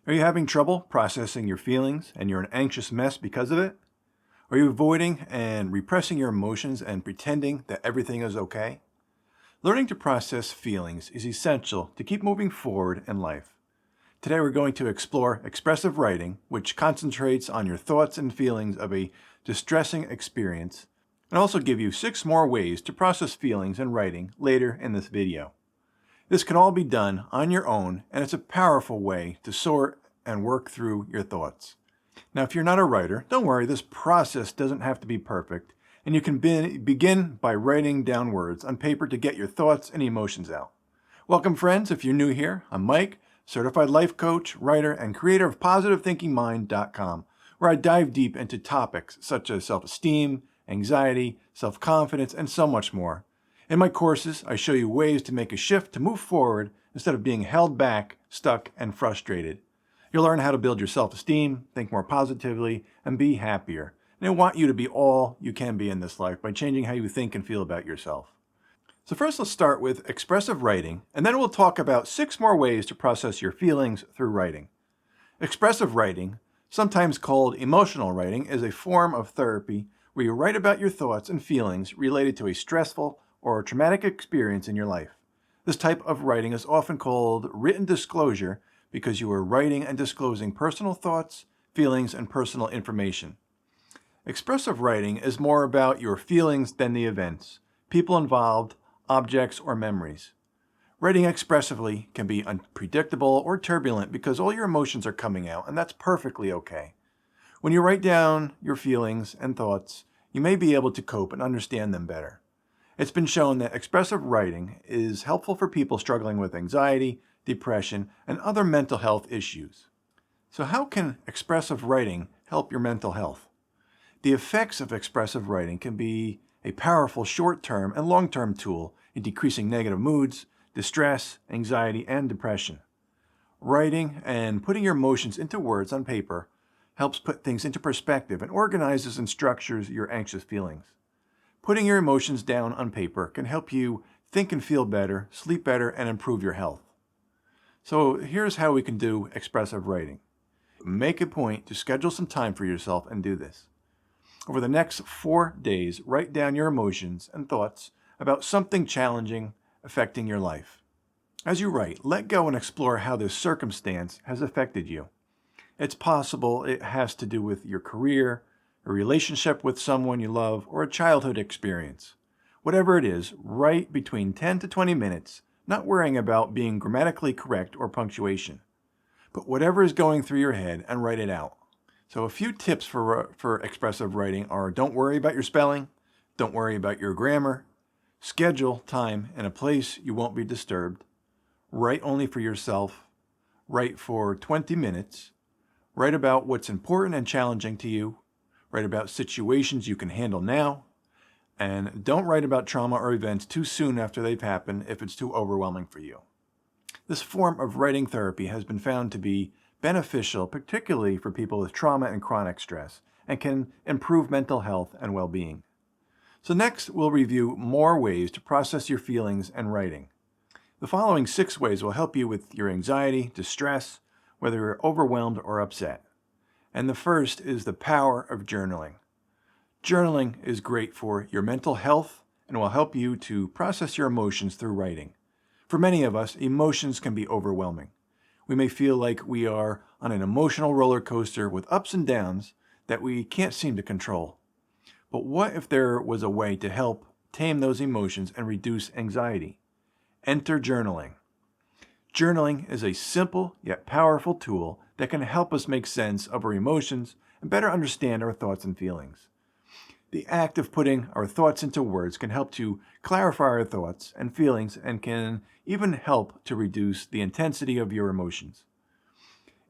Are you having trouble processing your feelings and you're an anxious mess because of it? Are you avoiding and repressing your emotions and pretending that everything is okay? Learning to process feelings is essential to keep moving forward in life. Today we're going to explore expressive writing, which concentrates on your thoughts and feelings of a distressing experience, and also give you 6 more ways to process feelings in writing later in this video. This can all be done on your own, and it's a powerful way to sort and work through your thoughts. Now, if you're not a writer, don't worry, this process doesn't have to be perfect, and you can begin by writing down words on paper to get your thoughts and emotions out. Welcome, friends. If you're new here, I'm Mike, certified life coach, writer, and creator of PositiveThinkingMind.com, where I dive deep into topics such as self-esteem, anxiety, self-confidence, and so much more. In my courses, I show you ways to make a shift to move forward instead of being held back, stuck, and frustrated. You'll learn how to build your self-esteem, think more positively, and be happier. And I want you to be all you can be in this life by changing how you think and feel about yourself. So first, let's start with expressive writing, and then we'll talk about 6 more ways to process your feelings through writing. Expressive writing, sometimes called emotional writing, is a form of therapy where you write about your thoughts and feelings related to a stressful or traumatic experience in your life. This type of writing is often called written disclosure because you are writing and disclosing personal thoughts, feelings, and personal information. Expressive writing is more about your feelings than the events, people involved, objects, or memories. Writing expressively can be unpredictable or turbulent because all your emotions are coming out, and that's perfectly okay. When you write down your feelings and thoughts, you may be able to cope and understand them better. It's been shown that expressive writing is helpful for people struggling with anxiety, depression, and other mental health issues. So how can expressive writing help your mental health? The effects of expressive writing can be a powerful short-term and long-term tool in decreasing negative moods, distress, anxiety, and depression. Writing and putting your emotions into words on paper helps put things into perspective and organizes and structures your anxious feelings. Putting your emotions down on paper can help you think and feel better, sleep better, and improve your health. So here's how we can do expressive writing. Make a point to schedule some time for yourself and do this. Over the next 4 days, write down your emotions and thoughts about something challenging affecting your life. As you write, let go and explore how this circumstance has affected you. It's possible it has to do with your career, a relationship with someone you love, or a childhood experience. Whatever it is, write between 10 to 20 minutes, not worrying about being grammatically correct or punctuation. But whatever is going through your head and write it out. So a few tips for expressive writing are: don't worry about your spelling, don't worry about your grammar, schedule time in a place you won't be disturbed, write only for yourself, write for 20 minutes, write about what's important and challenging to you, write about situations you can handle now, and don't write about trauma or events too soon after they've happened if it's too overwhelming for you. This form of writing therapy has been found to be beneficial, particularly for people with trauma and chronic stress, and can improve mental health and well-being. So next, we'll review more ways to process your feelings and writing. The following 6 ways will help you with your anxiety, distress, whether you're overwhelmed or upset. And the first is the power of journaling. Journaling is great for your mental health and will help you to process your emotions through writing. For many of us, emotions can be overwhelming. We may feel like we are on an emotional roller coaster with ups and downs that we can't seem to control. But what if there was a way to help tame those emotions and reduce anxiety? Enter journaling. Journaling is a simple yet powerful tool that can help us make sense of our emotions and better understand our thoughts and feelings. The act of putting our thoughts into words can help to clarify our thoughts and feelings and can even help to reduce the intensity of your emotions.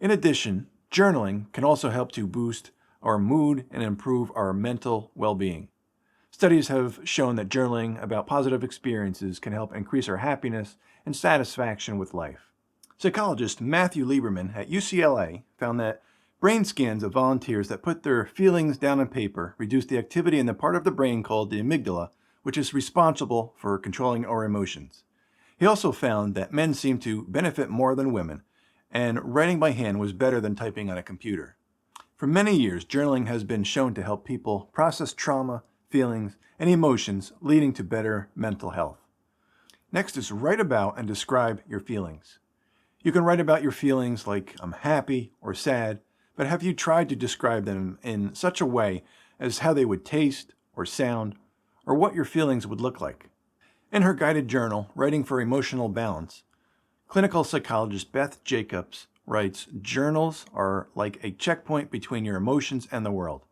In addition, journaling can also help to boost our mood and improve our mental well-being. Studies have shown that journaling about positive experiences can help increase our happiness and satisfaction with life. Psychologist Matthew Lieberman at UCLA found that brain scans of volunteers that put their feelings down on paper reduced the activity in the part of the brain called the amygdala, which is responsible for controlling our emotions. He also found that men seem to benefit more than women, and writing by hand was better than typing on a computer. For many years, journaling has been shown to help people process trauma, feelings, and emotions, leading to better mental health. Next is write about and describe your feelings. You can write about your feelings like I'm happy or sad, but have you tried to describe them in such a way as how they would taste or sound, or what your feelings would look like? In her guided journal, Writing for Emotional Balance, clinical psychologist Beth Jacobs writes, journals are like a checkpoint between your emotions and the world.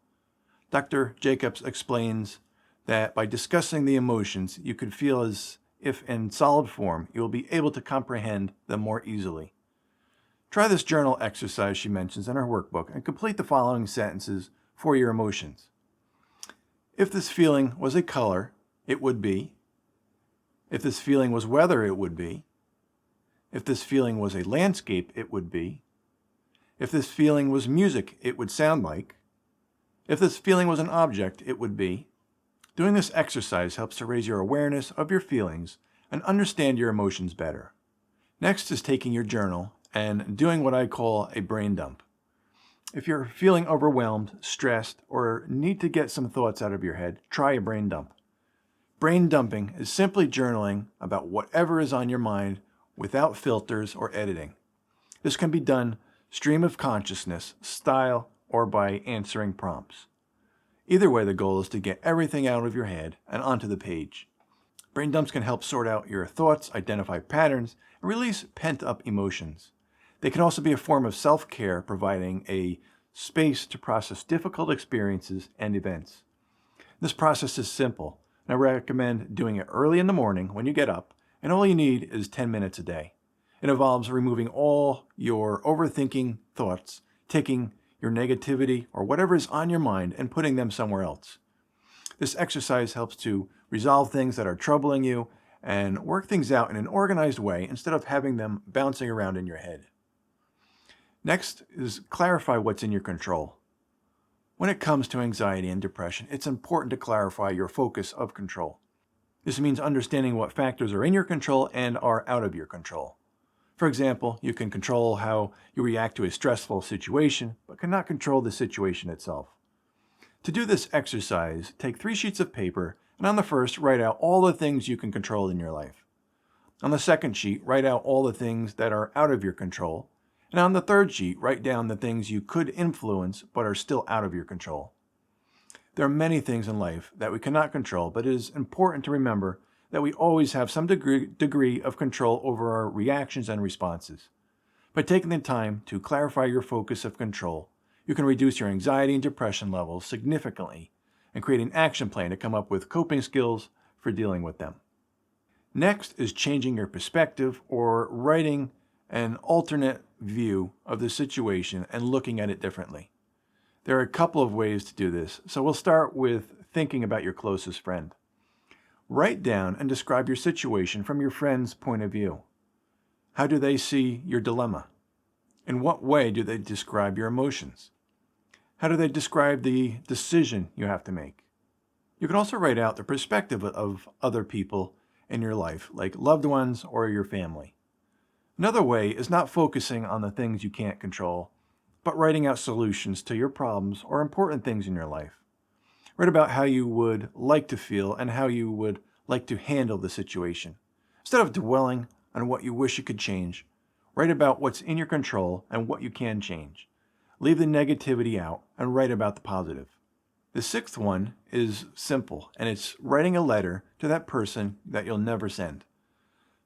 Dr. Jacobs explains that by discussing the emotions, you could feel as if in solid form, you will be able to comprehend them more easily. Try this journal exercise she mentions in her workbook and complete the following sentences for your emotions. If this feeling was a color, it would be. If this feeling was weather, it would be. If this feeling was a landscape, it would be. If this feeling was music, it would sound like. If this feeling was an object, it would be. Doing this exercise helps to raise your awareness of your feelings and understand your emotions better. Next is taking your journal and doing what I call a brain dump. If you're feeling overwhelmed, stressed, or need to get some thoughts out of your head, try a brain dump. Brain dumping is simply journaling about whatever is on your mind without filters or editing. This can be done stream of consciousness, style, or by answering prompts. Either way, the goal is to get everything out of your head and onto the page. Brain dumps can help sort out your thoughts, identify patterns, and release pent-up emotions. They can also be a form of self-care, providing a space to process difficult experiences and events. This process is simple, and I recommend doing it early in the morning when you get up, and all you need is 10 minutes a day. It involves removing all your overthinking thoughts, taking your negativity or whatever is on your mind and putting them somewhere else. This exercise helps to resolve things that are troubling you and work things out in an organized way instead of having them bouncing around in your head. Next is clarify what's in your control. When it comes to anxiety and depression, it's important to clarify your focus of control. This means understanding what factors are in your control and are out of your control. For example, you can control how you react to a stressful situation, but cannot control the situation itself. To do this exercise, take 3 sheets of paper, and on the first, write out all the things you can control in your life. On the second sheet, write out all the things that are out of your control. And on the third sheet, write down the things you could influence but are still out of your control. There are many things in life that we cannot control, but it is important to remember that we always have some degree of control over our reactions and responses. By taking the time to clarify your focus of control, you can reduce your anxiety and depression levels significantly and create an action plan to come up with coping skills for dealing with them. Next is changing your perspective or writing an alternate view of the situation and looking at it differently. There are a couple of ways to do this, so we'll start with thinking about your closest friend. Write down and describe your situation from your friend's point of view. How do they see your dilemma? In what way do they describe your emotions? How do they describe the decision you have to make? You can also write out the perspective of other people in your life, like loved ones or your family. Another way is not focusing on the things you can't control, but writing out solutions to your problems or important things in your life. Write about how you would like to feel and how you would like to handle the situation. Instead of dwelling on what you wish you could change, write about what's in your control and what you can change. Leave the negativity out and write about the positive. The sixth one is simple, and it's writing a letter to that person that you'll never send.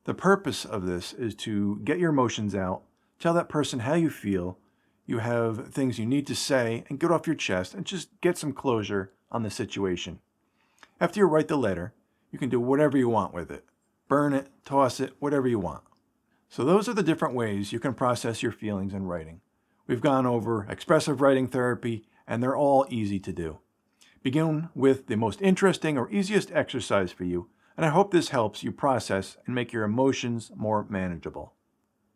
The purpose of this is to get your emotions out, tell that person how you feel, you have things you need to say, and get off your chest and just get some closure on the situation. After you write the letter, you can do whatever you want with it. Burn it, toss it, whatever you want. So those are the different ways you can process your feelings in writing. We've gone over expressive writing therapy, and they're all easy to do. Begin with the most interesting or easiest exercise for you, and I hope this helps you process and make your emotions more manageable.